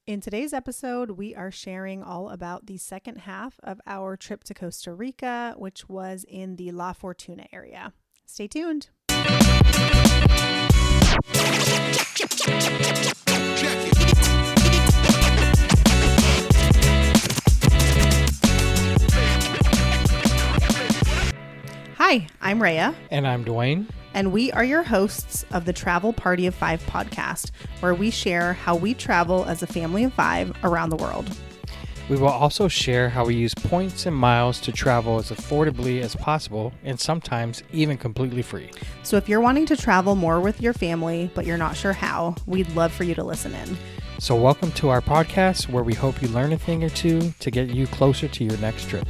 In today's episode, we are sharing all about the second half of our trip to Costa Rica, which was in the La Fortuna area. Stay tuned. Hi, I'm Rhea. And I'm Dwayne. And we are your hosts of the Travel Party of Five podcast, where we share how we travel as a family of five around the world. We will also share how we use points and miles to travel as affordably as possible and sometimes even completely free. So if you're wanting to travel more with your family, but you're not sure how, we'd love for you to listen in. So welcome to our podcast where we hope you learn a thing or two to get you closer to your next trip.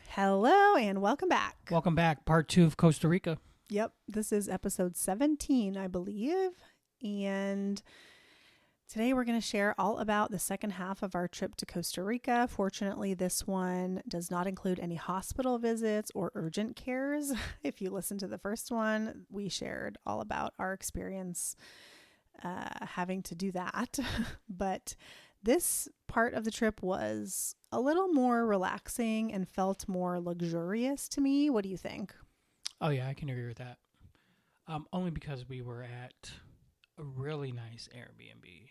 Hello and welcome back. Welcome back. Part 2 of Costa Rica. Yep, this is episode 17, I believe. And today we're going to share all about the second half of our trip to Costa Rica. Fortunately, this one does not include any hospital visits or urgent cares. If you listen to the first one, we shared all about our experience having to do that. But this part of the trip was a little more relaxing and felt more luxurious to me. What do you think? Oh, yeah, I can agree with that. Only because we were at a really nice Airbnb.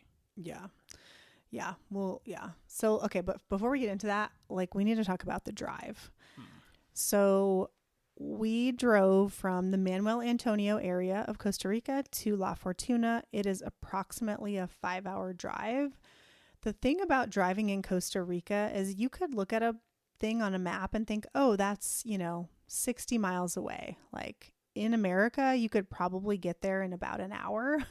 Yeah. Well, yeah. So, okay, but before we get into that, we need to talk about the drive. So we drove from the Manuel Antonio area of Costa Rica to La Fortuna. It is approximately a 5-hour drive. The thing about driving in Costa Rica is you could look at a thing on a map and think, oh, that's, 60 miles away. Like in America, you could probably get there in about an hour.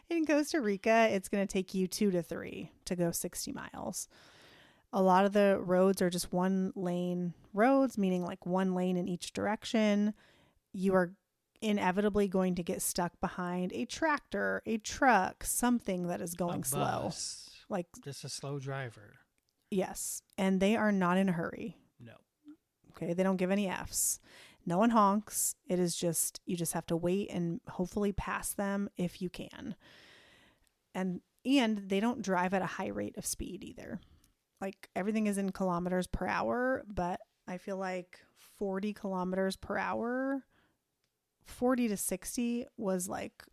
In Costa Rica, it's going to take you 2 to 3 to go 60 miles. A lot of the roads are just one lane roads, meaning like one lane in each direction. You are inevitably going to get stuck behind a tractor, a truck, something that is going slow. Like just a slow driver. Yes. And they are not in a hurry. No. Okay. They don't give any Fs. No one honks. It is just, you just have to wait and hopefully pass them if you can. And they don't drive at a high rate of speed either. Like everything is in kilometers per hour, but I feel like 40 kilometers per hour, 40 to 60 was like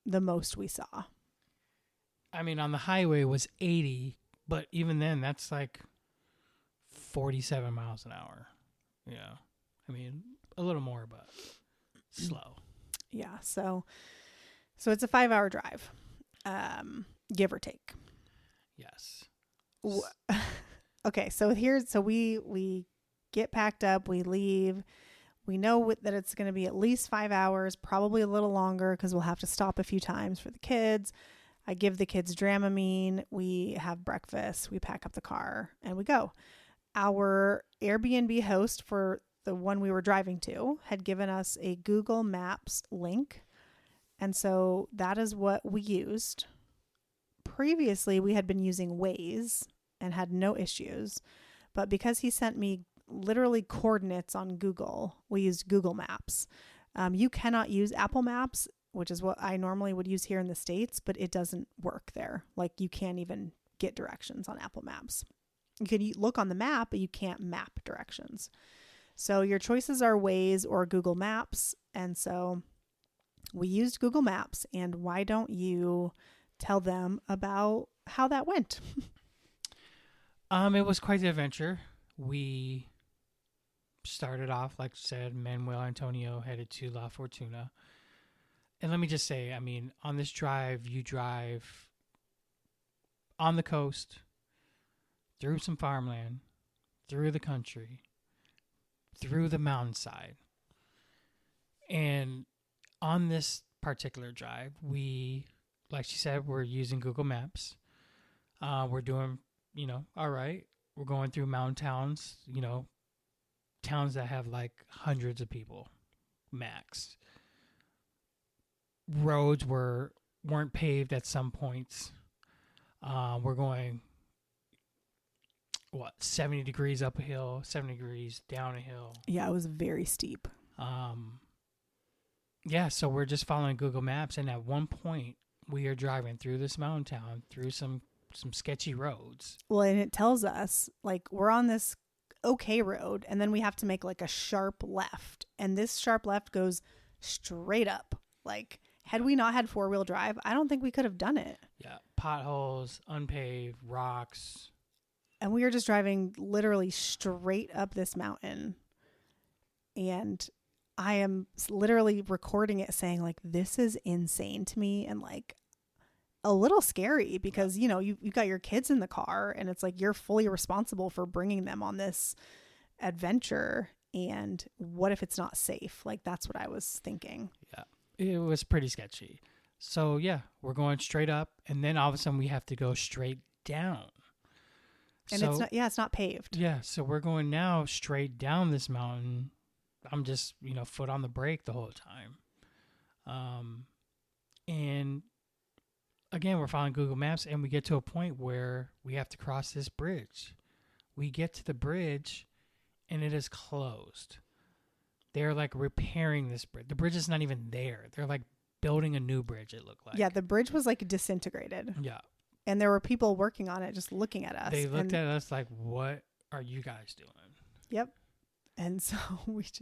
the most we saw. I mean, on the highway was 80, but even then, that's like 47 miles an hour. Yeah. I mean, a little more, but slow. Yeah. So it's a 5-hour drive, give or take. Yes. Okay. So we get packed up, we leave. We know that it's going to be at least 5 hours, probably a little longer because we'll have to stop a few times for the kids. I give the kids Dramamine. We have breakfast. We pack up the car and we go. Our Airbnb host for the one we were driving to had given us a Google Maps link. And so that is what we used. Previously, we had been using Waze and had no issues. But because he sent me literally coordinates on Google, we used Google Maps. You cannot use Apple Maps, which is what I normally would use here in the States, but it doesn't work there. Like you can't even get directions on Apple Maps. You can look on the map, but you can't map directions. So your choices are Waze or Google Maps. And so we used Google Maps. And why don't you tell them about how that went? It was quite the adventure. We started off, like I said, Manuel Antonio, headed to La Fortuna. And let me just say, I mean, on this drive, you drive on the coast, through some farmland, through the country, through the mountainside. And on this particular drive, we, like she said, we're using Google Maps. We're doing, all right. We're going through mountain towns, towns that have like hundreds of people max. Roads weren't paved at some points. We're going what, 70 degrees up a hill, 70 degrees down a hill. Yeah, it was very steep. Yeah, so we're just following Google Maps, and at one point we are driving through this mountain town, through some sketchy roads. Well, and it tells us like we're on this okay road, and then we have to make like a sharp left, and this sharp left goes straight up. Like, had we not had 4-wheel drive, I don't think we could have done it. Yeah, potholes, unpaved, rocks. And we were just driving literally straight up this mountain. And I am literally recording it saying like, this is insane to me. And like a little scary because, you know, you've got your kids in the car and it's like, you're fully responsible for bringing them on this adventure. And what if it's not safe? Like, that's what I was thinking. Yeah, it was pretty sketchy. So yeah, we're going straight up, and then all of a sudden we have to go straight down. And so, it's not paved. Yeah, so we're going now straight down this mountain. I'm just, foot on the brake the whole time. And again, we're following Google Maps, and we get to a point where we have to cross this bridge. We get to the bridge, and it is closed. They're like repairing this bridge. The bridge is not even there. They're like building a new bridge, it looked like. Yeah, the bridge was like disintegrated. Yeah. And there were people working on it just looking at us. They looked at us like, what are you guys doing? Yep. And so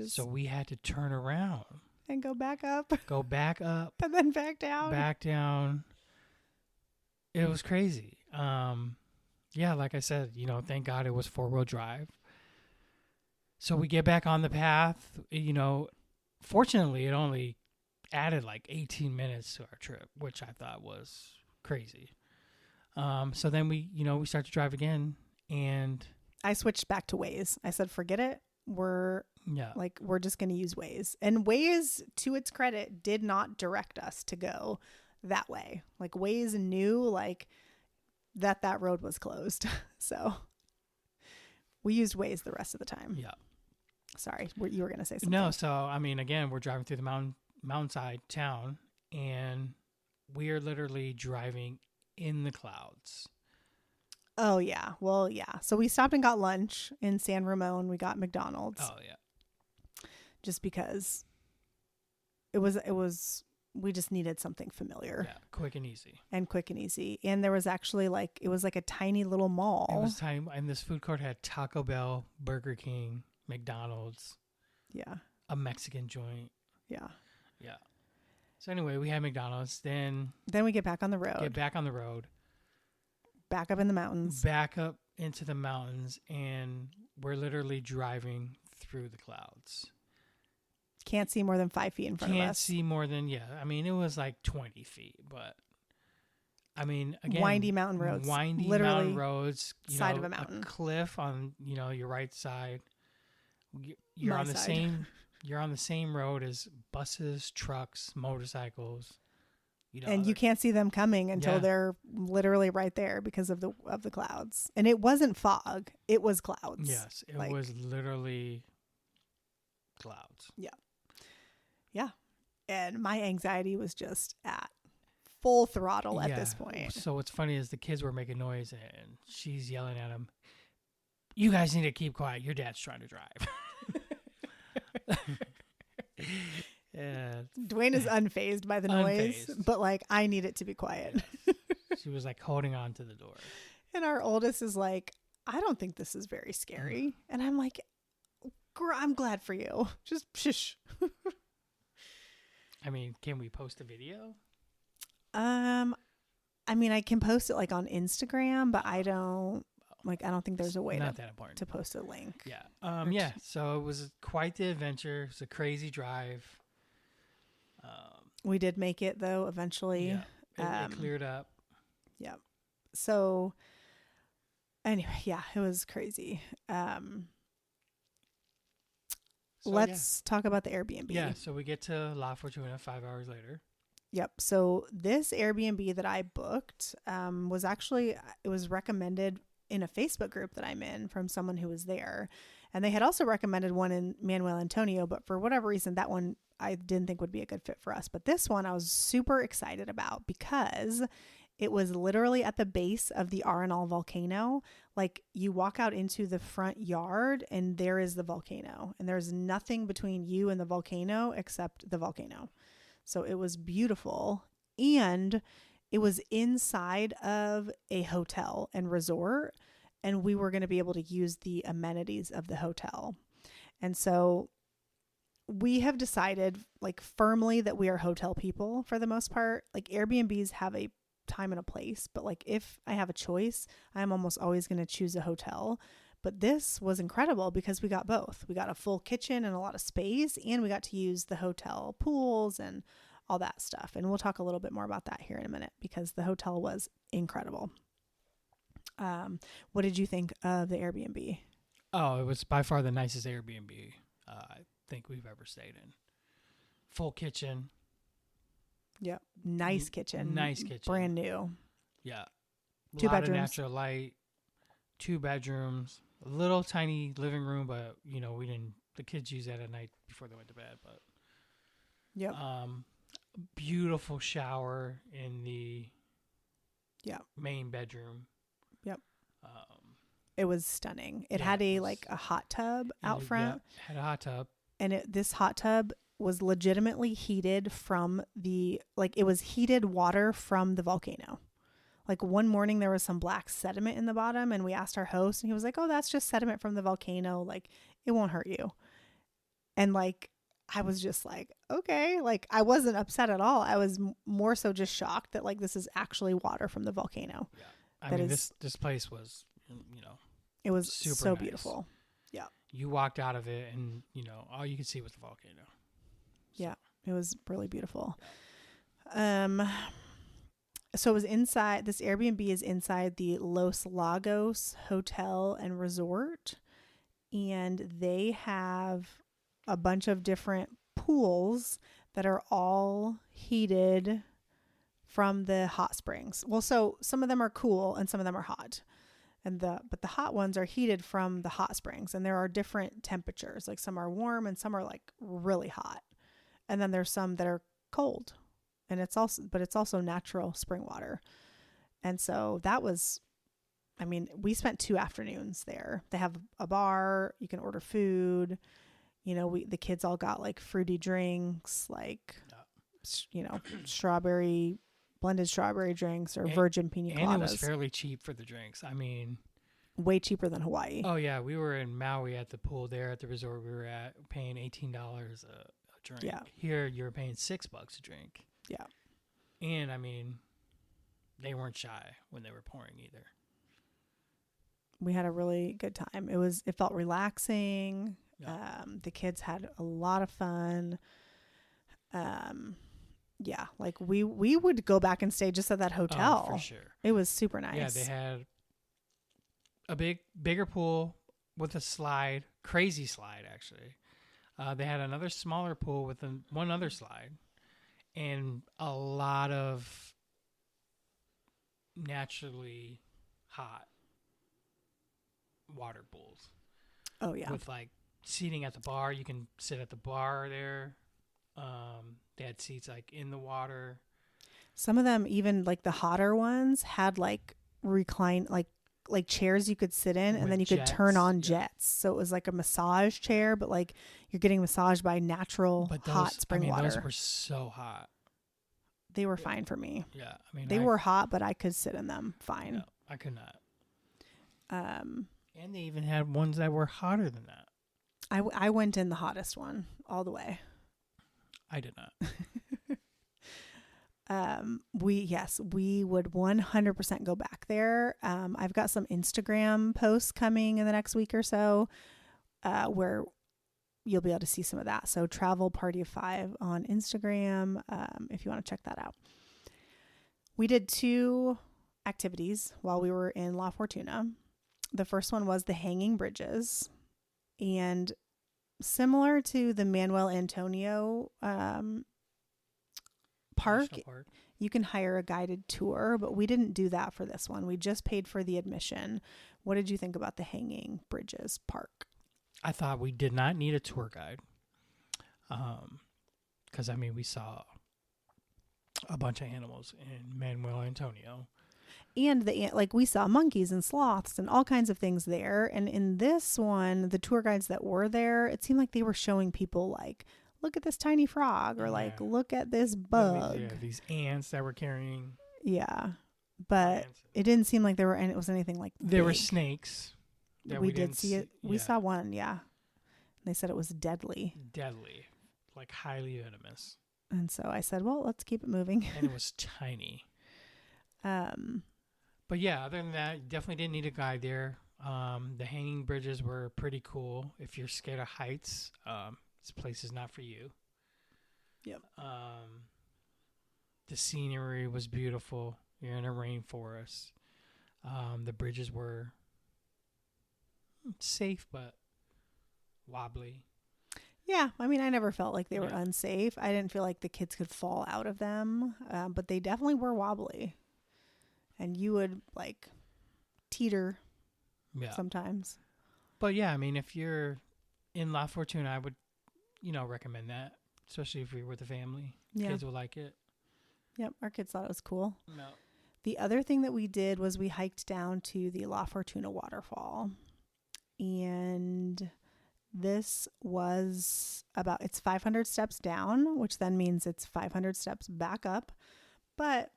So we had to turn around. And go back up. Go back up. And then back down. Back down. It was crazy. Yeah, like I said, thank God it was 4-wheel drive. So we get back on the path. Fortunately, it only added like 18 minutes to our trip, which I thought was crazy. So then we start to drive again, and I switched back to Waze. I said, forget it. We're just going to use Waze. And Waze, to its credit, did not direct us to go that way. Like, Waze knew like that road was closed. So we used Waze the rest of the time. Yeah. Sorry, you were going to say something. No, so I mean, again, we're driving through the mountainside town, and we are literally driving in the clouds. Oh yeah. Well, yeah. So we stopped and got lunch in San Ramon. We got McDonald's. Oh yeah. Just because we just needed something familiar. Yeah, quick and easy. And there was actually it was like a tiny little mall. It was tiny, and this food court had Taco Bell, Burger King, McDonald's. Yeah. A Mexican joint. Yeah. Yeah. So anyway, we had McDonald's. Then we get back on the road. Back up in the mountains. Back up into the mountains, and we're literally driving through the clouds. Can't see more than 5 feet in front of us. Can't see more than, I mean, it was like 20 feet, but I mean, again, windy mountain roads. Mountain roads. Side of a mountain. A cliff on, your right side. You're on the same road as buses, trucks, motorcycles. And you can't see them coming until they're literally right there because of the clouds. And it wasn't fog; it was clouds. Yes, it was literally clouds. Yeah, yeah. And my anxiety was just at full throttle at this point. So what's funny is the kids were making noise, and she's yelling at them, "You guys need to keep quiet. Your dad's trying to drive." Yeah. Dwayne is unfazed by the noise, but I need it to be quiet. She was holding on to the door. And our oldest is like, I don't think this is very scary. And I'm like, I'm glad for you. Just shush. I mean, can we post a video? I mean, I can post it on Instagram, but I don't think there's a way to post a link. Yeah. Yeah. So it was quite the adventure. It was a crazy drive. We did make it though, eventually. Yeah. It cleared up. Yeah. So anyway, yeah, it was crazy. Let's talk about the Airbnb. Yeah. So we get to La Fortuna 5 hours later. Yep. So this Airbnb that I booked was recommended in a Facebook group that I'm in from someone who was there. And they had also recommended one in Manuel Antonio, but for whatever reason, that one I didn't think would be a good fit for us. But this one I was super excited about because It was literally at the base of the Arenal volcano. Like you walk out into the front yard and there is the volcano, and there's nothing between you and the volcano except the volcano. So it was beautiful, and it was inside of a hotel and resort, and we were going to be able to use the amenities of the hotel. And so we have decided like firmly that we are hotel people for the most part. Like Airbnbs have a time and a place, but like if I have a choice, I'm almost always going to choose a hotel. But this was incredible because we got both. We got a full kitchen and a lot of space, and we got to use the hotel pools and all that stuff. And we'll talk a little bit more about that here in a minute because the hotel was incredible. What did you think of the Airbnb? Oh, it was by far the nicest Airbnb I think we've ever stayed in. Full kitchen. Yep. Nice kitchen. Nice kitchen. Brand new. Yeah. Two lot bedrooms. Of natural light. 2 bedrooms. A little tiny living room, but the kids use that at night before they went to bed. But yep. Beautiful shower in the yep. main bedroom. Yep. It was stunning. It had a hot tub out front. Yeah, had a hot tub. And this hot tub was legitimately heated from it was heated water from the volcano. Like one morning there was some black sediment in the bottom, and we asked our host, and he was like, "Oh, that's just sediment from the volcano. Like it won't hurt you." And like, I was just like, okay, like I wasn't upset at all. I was more so just shocked that like this is actually water from the volcano. Yeah. I mean, this place was, it was super so nice. Beautiful. Yeah. You walked out of it and, all you could see was the volcano. So. Yeah. It was really beautiful. So it was inside, this Airbnb is inside the Los Lagos Hotel and Resort, and they have a bunch of different pools that are all heated from the hot springs. Well, so some of them are cool and some of them are hot. But the hot ones are heated from the hot springs, and there are different temperatures. Like some are warm and some are like really hot. And then there's some that are cold. And it's also natural spring water. And so that was, I mean, we spent 2 afternoons there. They have a bar, you can order food. The kids all got like fruity drinks, like, blended strawberry drinks or virgin pina coladas. And it was fairly cheap for the drinks. I mean, way cheaper than Hawaii. Oh yeah. We were in Maui at the pool there at the resort we were at, paying $18 a drink. Yeah. Here you're paying $6 a drink. Yeah. And I mean, they weren't shy when they were pouring either. We had a really good time. It felt relaxing. Yeah. The kids had a lot of fun. Yeah, like we would go back and stay just at that hotel. Oh, for sure. It was super nice. Yeah, they had a bigger pool with a slide, crazy slide actually. They had another smaller pool with one other slide, and a lot of naturally hot water pools. Oh yeah. With like seating at the bar, you can sit at the bar there. They had seats like in the water. Some of them, even like the hotter ones, had like recline like chairs you could sit in, and then you could turn on jets. So it was like a massage chair, but like you're getting massaged by natural hot spring water. Those were so hot. They were fine for me. Yeah, I mean they were hot, but I could sit in them fine. No, I could not. And they even had ones that were hotter than that. I went in the hottest one all the way. I did not. We would 100% go back there. I've got some Instagram posts coming in the next week or so, where you'll be able to see some of that. So Travel Party of 5 on Instagram, if you want to check that out. We did 2 activities while we were in La Fortuna. The first one was the hanging bridges, and similar to the Manuel Antonio park, you can hire a guided tour, but we didn't do that for this one. We just paid for the admission. What did you think about the hanging bridges park? I thought we did not need a tour guide. Because, I mean, we saw a bunch of animals in Manuel Antonio. And like we saw monkeys and sloths and all kinds of things there. And in this one, the tour guides that were there, it seemed like they were showing people like, look at this tiny frog, or like, look at this bug. These ants that were carrying. Yeah. But it didn't seem like there were any, it was anything like there big. were snakes. We did see it. We saw one, yeah. They said it was deadly. Deadly. Like highly venomous. And so I said, well, let's keep it moving. And it was tiny. But yeah, other than that, definitely didn't need a guide there. The hanging bridges were pretty cool. If you're scared of heights, this place is not for you. Yep. The scenery was beautiful. You're in a rainforest. The bridges were safe, but wobbly. Yeah, I mean, I never felt like they were unsafe. I didn't feel like the kids could fall out of them, but they definitely were wobbly. And you would, like, teeter sometimes. But, yeah, I mean, if you're in La Fortuna, I would, recommend that, especially if you're with a family. Yeah. Kids will like it. Yep, our kids thought it was cool. No. The other thing that we did was we hiked down to the La Fortuna waterfall. And this was it's 500 steps down, which then means it's 500 steps back up. But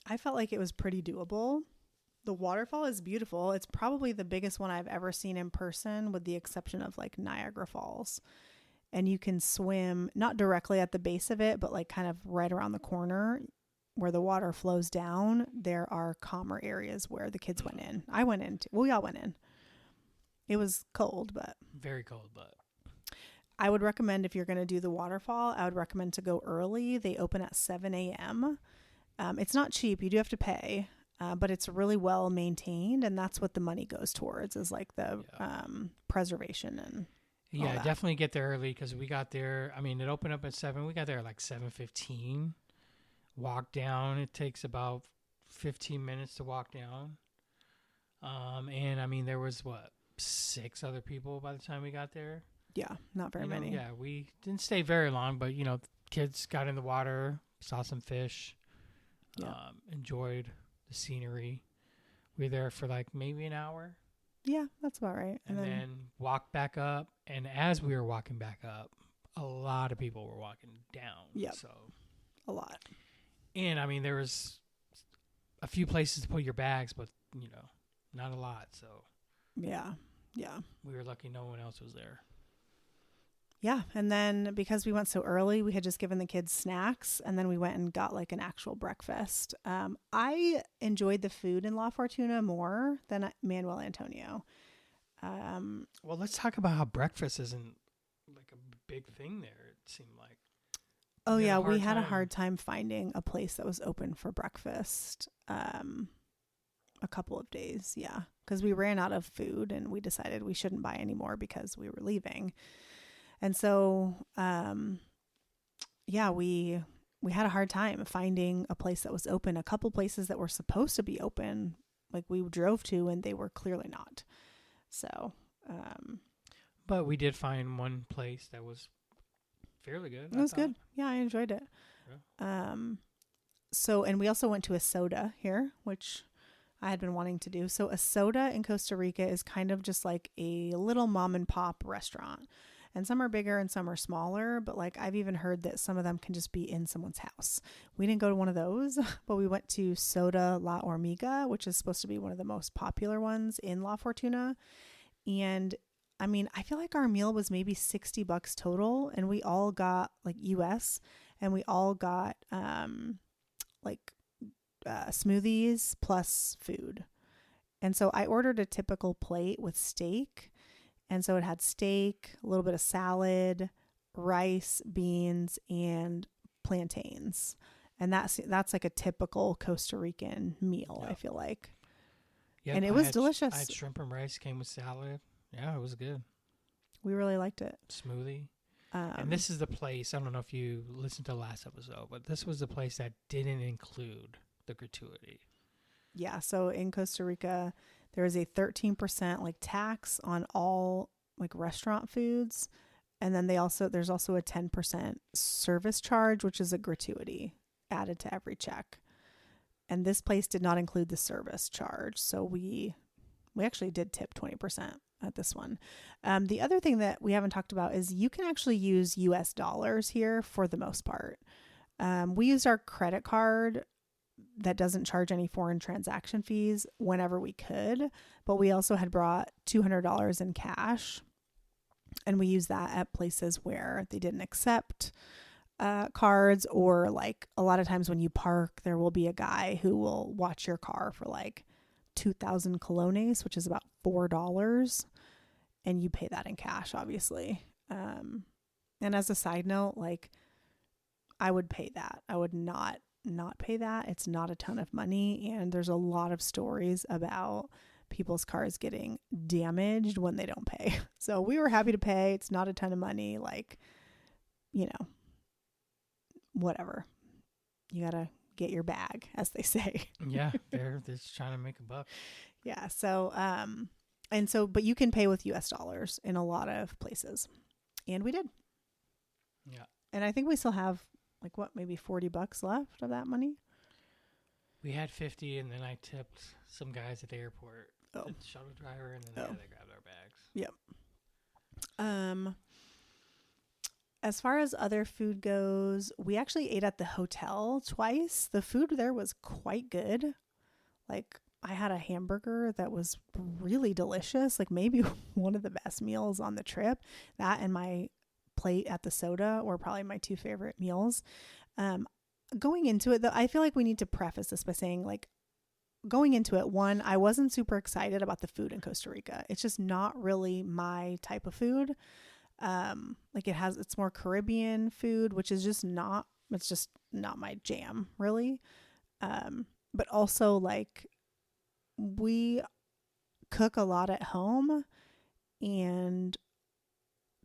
I felt like it was pretty doable. The waterfall is beautiful. It's probably the biggest one I've ever seen in person, with the exception of like Niagara Falls. And you can swim not directly at the base of it, but like kind of right around the corner where the water flows down. There are calmer areas where the kids went in. I went in. We all went in. It was cold, but very cold, but I would recommend, if you're going to do the waterfall, I would recommend to go early. They open at 7 a.m. It's not cheap. You do have to pay, but it's really well maintained. And that's what the money goes towards, is like the preservation and all that. Definitely get there early, because we got there. I mean, it opened up at 7. We got there at like 7:15. Walk down. It takes about 15 minutes to walk down. And I mean, there was 6 other people by the time we got there. Yeah, not very many. Yeah, we didn't stay very long, but kids got in the water, saw some fish, enjoyed the scenery. We were there for like maybe an hour. Yeah, that's about right. And then walked back up. And as we were walking back up, a lot of people were walking down. Yeah, so a lot. And I mean, there was a few places to put your bags, but not a lot. So yeah. We were lucky no one else was there. Yeah, and then because we went so early, we had just given the kids snacks, and then we went and got like an actual breakfast. I enjoyed the food in La Fortuna more than Manuel Antonio. Well, let's talk about how breakfast isn't like a big thing there, it seemed like. Oh, yeah, we had a hard time finding a place that was open for breakfast a couple of days, yeah, because we ran out of food and we decided we shouldn't buy any more because we were leaving. And so, we had a hard time finding a place that was open. A couple places that were supposed to be open, like we drove to, and they were clearly not. So, but we did find one place that was fairly good. It was good. Yeah, I enjoyed it. Yeah. And we also went to a soda here, which I had been wanting to do. So a soda in Costa Rica is kind of just like a little mom and pop restaurant. And some are bigger and some are smaller, but like I've even heard that some of them can just be in someone's house. We didn't go to one of those, but we went to Soda La Hormiga, which is supposed to be one of the most popular ones in La Fortuna. And I mean, I feel like our meal was maybe $60 total, and we all got like US, and we all got smoothies plus food. And so I ordered a typical plate with steak. And so it had steak, a little bit of salad, rice, beans, and plantains. And that's like a typical Costa Rican meal, I feel like. Yep, and it was delicious. I had shrimp and rice, came with salad. Yeah, it was good. We really liked it. Smoothie. And this is the place, I don't know if you listened to the last episode, but this was the place that didn't include the gratuity. Yeah, so in Costa Rica, there is a 13% like tax on all like restaurant foods. And then there's also a 10% service charge, which is a gratuity added to every check. And this place did not include the service charge. So we actually did tip 20% at this one. The other thing that we haven't talked about is you can actually use US dollars here for the most part. We used our credit card that doesn't charge any foreign transaction fees whenever we could, but we also had brought $200 in cash, and we used that at places where they didn't accept cards, or like a lot of times when you park, there will be a guy who will watch your car for like 2,000 colones, which is about $4, and you pay that in cash, obviously. And as a side note, like I would pay that. I would not pay that. It's not a ton of money, and there's a lot of stories about people's cars getting damaged when they don't pay. So we were happy to pay. It's not a ton of money, like, you know, whatever. You gotta get your bag, as they say. Yeah, they're just trying to make a buck. Yeah. So but you can pay with US dollars in a lot of places, and we did. Yeah. And I think we still have like maybe $40 left of that money. We had 50, and then I tipped some guys at the airport, the shuttle driver, and then they grabbed our bags. Yep. As far as other food goes, we actually ate at the hotel twice. The food there was quite good. Like, I had a hamburger that was really delicious, like maybe one of the best meals on the trip. That and my plate at the soda were probably my two favorite meals. Going into it, though, I feel like we need to preface this by saying, like, going into it, one, I wasn't super excited about the food in Costa Rica. It's just not really my type of food. Like it's more Caribbean food, which is just not my jam, really. But also, like, we cook a lot at home, and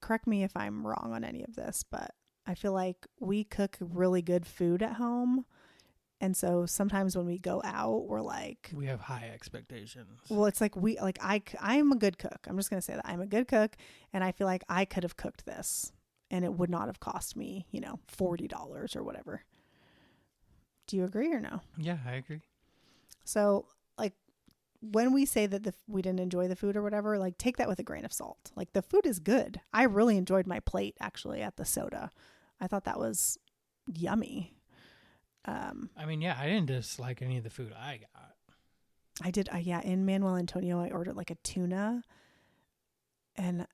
correct me if I'm wrong on any of this, but I feel like we cook really good food at home. And so sometimes when we go out, we're like, we have high expectations. Well, it's like I'm a good cook. I'm just going to say that I'm a good cook, and I feel like I could have cooked this and it would not have cost me, $40 or whatever. Do you agree or no? Yeah, I agree. So, like, when we say that we didn't enjoy the food or whatever, like, take that with a grain of salt. Like, the food is good. I really enjoyed my plate, actually, at the soda. I thought that was yummy. I mean, yeah, I didn't dislike any of the food I got. I did. In Manuel Antonio, I ordered like a tuna, and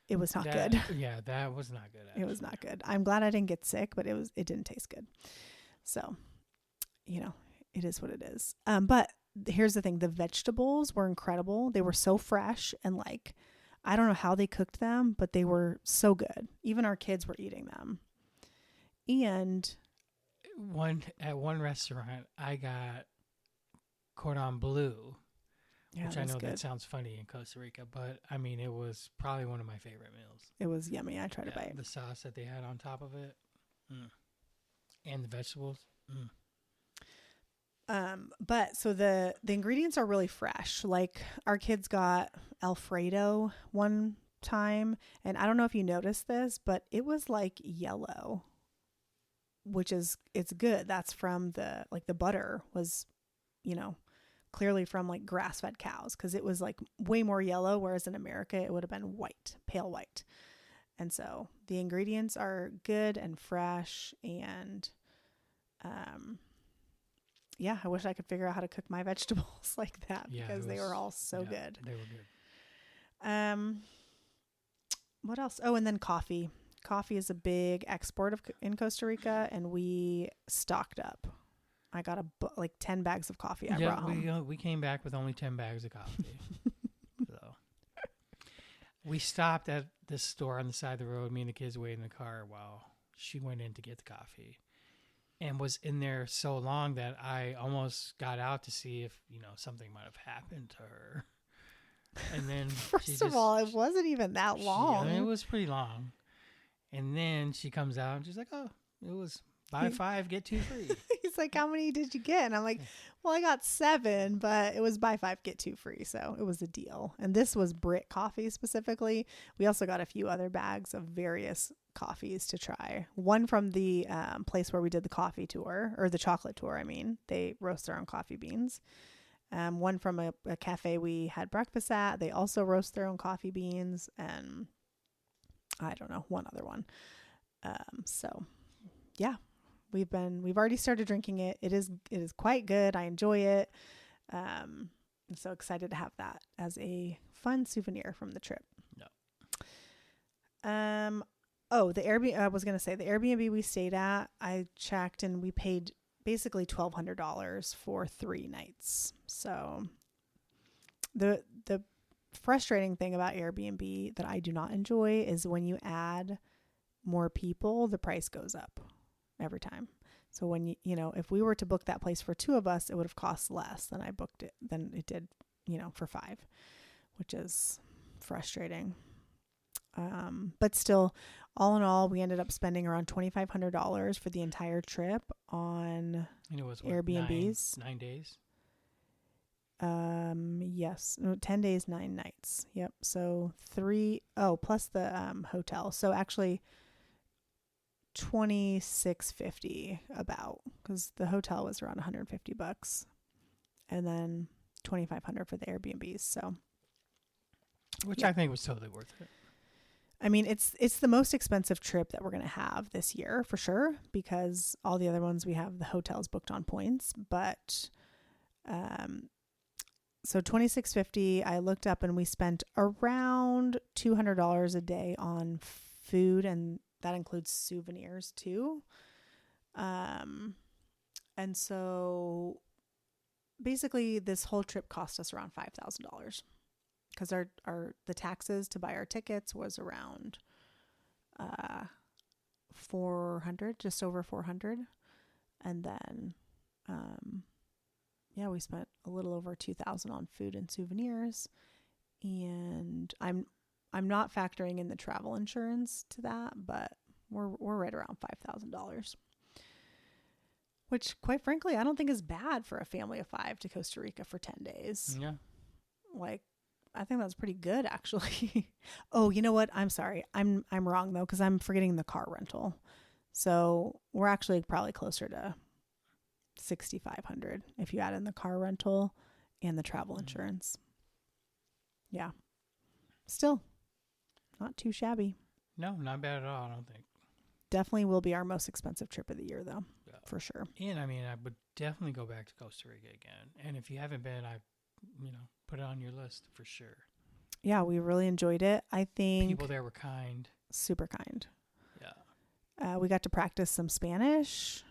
it was not good. Yeah, that was not good. Actually. It was not good. I'm glad I didn't get sick, but it didn't taste good. So, it is what it is. But here's the thing. The vegetables were incredible. They were so fresh, and like, I don't know how they cooked them, but they were so good. Even our kids were eating them. And at one restaurant, I got cordon bleu, which I know good. That sounds funny in Costa Rica, but I mean, it was probably one of my favorite meals. It was yummy. I tried to buy it. The sauce that they had on top of it, and the vegetables. But so the ingredients are really fresh. Like, our kids got Alfredo one time, and I don't know if you noticed this, but it was like yellow, which it's good. That's from the butter was, clearly from like grass-fed cows, because it was like way more yellow, whereas in America it would have been white, pale white. And so the ingredients are good and fresh, and I wish I could figure out how to cook my vegetables like that, because they were all so good. They were good. What else? Oh, and then coffee. Coffee is a big export in Costa Rica, and we stocked up. I got like 10 bags of coffee I brought home. We came back with only 10 bags of coffee. So we stopped at this store on the side of the road. Me and the kids waited in the car while she went in to get the coffee, and was in there so long that I almost got out to see if, something might have happened to her. And then First of all, it wasn't even that long. It was pretty long. And then she comes out and she's like, "Oh, it was buy 5, get 2 free." He's like, "How many did you get?" And I'm like, "Well, I got 7, but it was buy 5, get 2 free." So it was a deal. And this was Brit coffee specifically. We also got a few other bags of various coffees to try. One from the place where we did the coffee tour, or the chocolate tour. I mean, they roast their own coffee beans. One from a cafe we had breakfast at. They also roast their own coffee beans, and I don't know, one other one. So yeah, we've already started drinking it. It is quite good. I enjoy it. I'm so excited to have that as a fun souvenir from the trip. No. The Airbnb, I was going to say the Airbnb we stayed at, I checked and we paid basically $1,200 for 3 nights. So the frustrating thing about Airbnb that I do not enjoy is when you add more people, the price goes up every time. So when if we were to book that place for 2 of us, it would have cost less than it did, for 5, which is frustrating. But still, all in all, we ended up spending around $2,500 for the entire trip on Airbnbs. 9 days. Yes, no, 10 days, 9 nights. Yep. So plus the hotel. So actually, $2,650 about, because the hotel was around $150, and then $2,500 for the Airbnbs. So, which I think was totally worth it. I mean, it's the most expensive trip that we're going to have this year for sure, because all the other ones we have the hotels booked on points. But so $2,650, I looked up and we spent around $200 a day on food, and that includes souvenirs too. And so basically this whole trip cost us around $5,000. Because the taxes to buy our tickets was around $400, just over $400, and then we spent a little over $2,000 on food and souvenirs, and I'm not factoring in the travel insurance to that, but we're right around $5,000, which quite frankly I don't think is bad for a family of 5 to Costa Rica for 10 days. Yeah, I think that's pretty good, actually. Oh, you know what? I'm sorry. I'm wrong, though, because I'm forgetting the car rental. So we're actually probably closer to $6,500 if you add in the car rental and the travel insurance. Yeah. Still not too shabby. No, not bad at all, I don't think. Definitely will be our most expensive trip of the year, though, for sure. And I mean, I would definitely go back to Costa Rica again. And if you haven't been, put it on your list for sure. Yeah, we really enjoyed it. I think people there were kind. Super kind. Yeah. We got to practice some Spanish.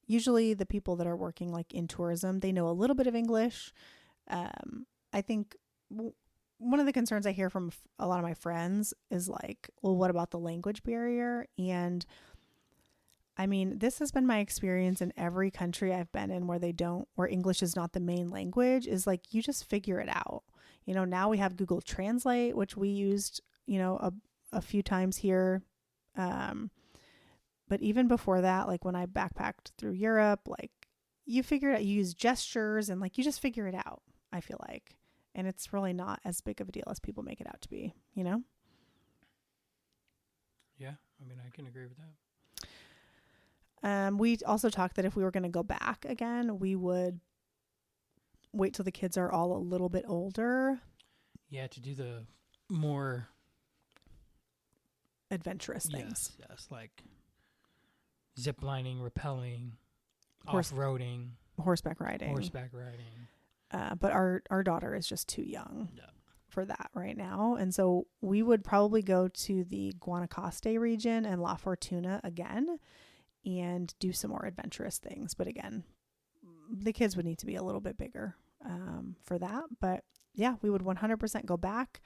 Usually the people that are working like in tourism, they know a little bit of English. I think one of the concerns I hear from a lot of my friends is like, well, what about the language barrier? And I mean, this has been my experience in every country I've been in where English is not the main language, is like, you just figure it out. Now we have Google Translate, which we used, a few times here. But even before that, like when I backpacked through Europe, like you figure it out, you use gestures and like, you just figure it out, I feel like. And it's really not as big of a deal as people make it out to be, Yeah. I mean, I can agree with that. We also talked that if we were going to go back again, we would wait till the kids are all a little bit older. Yeah, to do the more adventurous things. Yes, like zip lining, rappelling, off-roading, horseback riding. But our daughter is just too young for that right now. And so we would probably go to the Guanacaste region and La Fortuna again and do some more adventurous things. But again, the kids would need to be a little bit bigger for that. But yeah, we would 100% go back.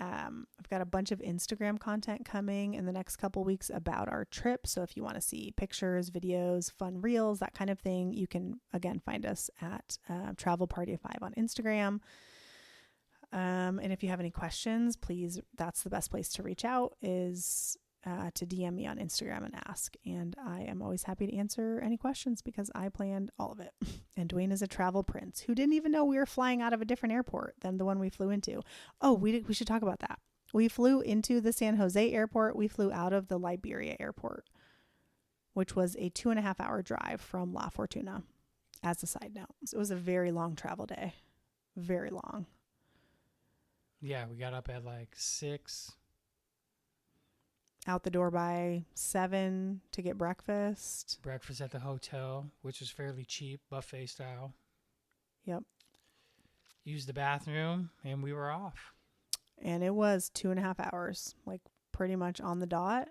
I've got a bunch of Instagram content coming in the next couple weeks about our trip. So if you want to see pictures, videos, fun reels, that kind of thing, you can again find us at Travel Party of 5 on Instagram. And if you have any questions, please, that's the best place to reach out, is to DM me on Instagram and ask. And I am always happy to answer any questions because I planned all of it. And Dwayne is a travel prince who didn't even know we were flying out of a different airport than the one we flew into. Oh, we should talk about that. We flew into the San Jose airport. We flew out of the Liberia airport, which was a 2.5 hour drive from La Fortuna, as a side note. So it was a very long travel day. Very long. Yeah, we got up at like 6. Out the door by 7 to get breakfast. Breakfast at the hotel, which was fairly cheap, buffet style. Yep. Used the bathroom, and we were off. And it was 2.5 hours, like pretty much on the dot.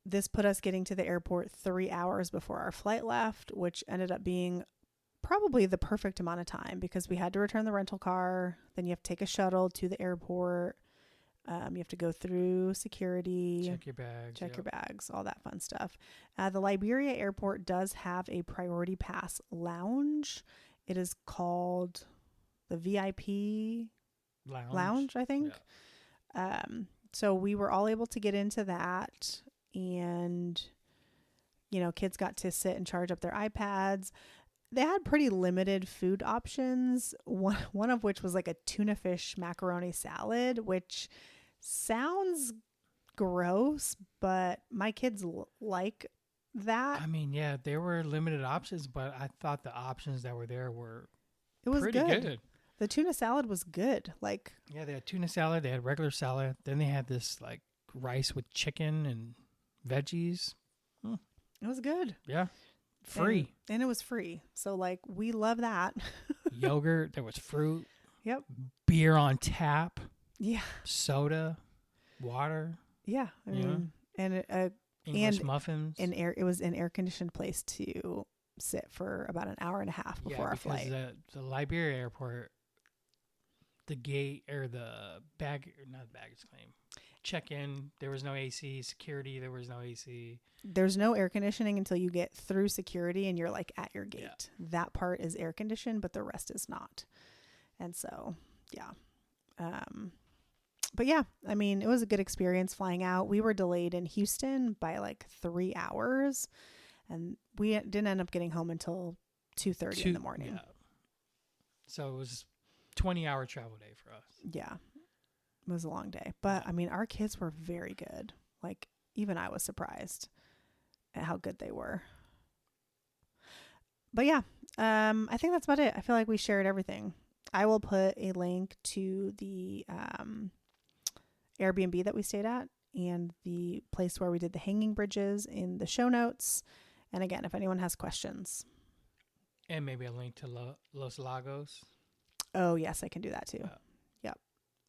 This put us getting to the airport 3 hours before our flight left, which ended up being probably the perfect amount of time because we had to return the rental car. Then you have to take a shuttle to the airport. You have to go through security. Check your bags. Check your bags, all that fun stuff. The Liberia airport does have a priority pass lounge. It is called the VIP lounge, I think. Yeah. So we were all able to get into that, and, you know, kids got to sit and charge up their iPads. They had pretty limited food options, one of which was like a tuna fish macaroni salad, which sounds gross, but my kids like that. I mean, yeah, there were limited options, but I thought the options that were there were pretty good. The tuna salad was good. Like, yeah, they had tuna salad, they had regular salad, then they had this like rice with chicken and veggies. It was good. Yeah. Free. And it was free. So, like, we love that. Yogurt. There was fruit. Yep. Beer on tap. Yeah. Soda. Water. Yeah. I mean, and English muffins. And it was an air-conditioned place to sit for about an hour and a half before our flight. The Liberia airport, the gate or the baggage claim. Check-in, there was no AC. Security, there was no AC. There's no air conditioning until you get through security and you're like at your gate. Yeah. That part is air conditioned, but the rest is not. And so, yeah. But yeah, I mean, it was a good experience flying out. We were delayed in Houston by like 3 hours, and we didn't end up getting home until 2:30 in the morning. Yeah. So it was 20-hour travel day for us. Yeah. It was a long day, but I mean, our kids were very good. Like, even I was surprised at how good they were. But yeah, I think that's about it. I feel like we shared everything. I will put a link to the Airbnb that we stayed at and the place where we did the hanging bridges in the show notes. And again, if anyone has questions. And maybe a link to Los Lagos. Oh, yes, I can do that too. Yeah.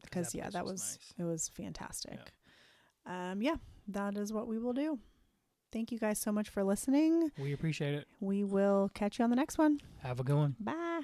Because that was nice. It was fantastic. Yeah, that is what we will do. Thank you guys so much for listening. We appreciate it. We will catch you on the next one. Have a good one. Bye.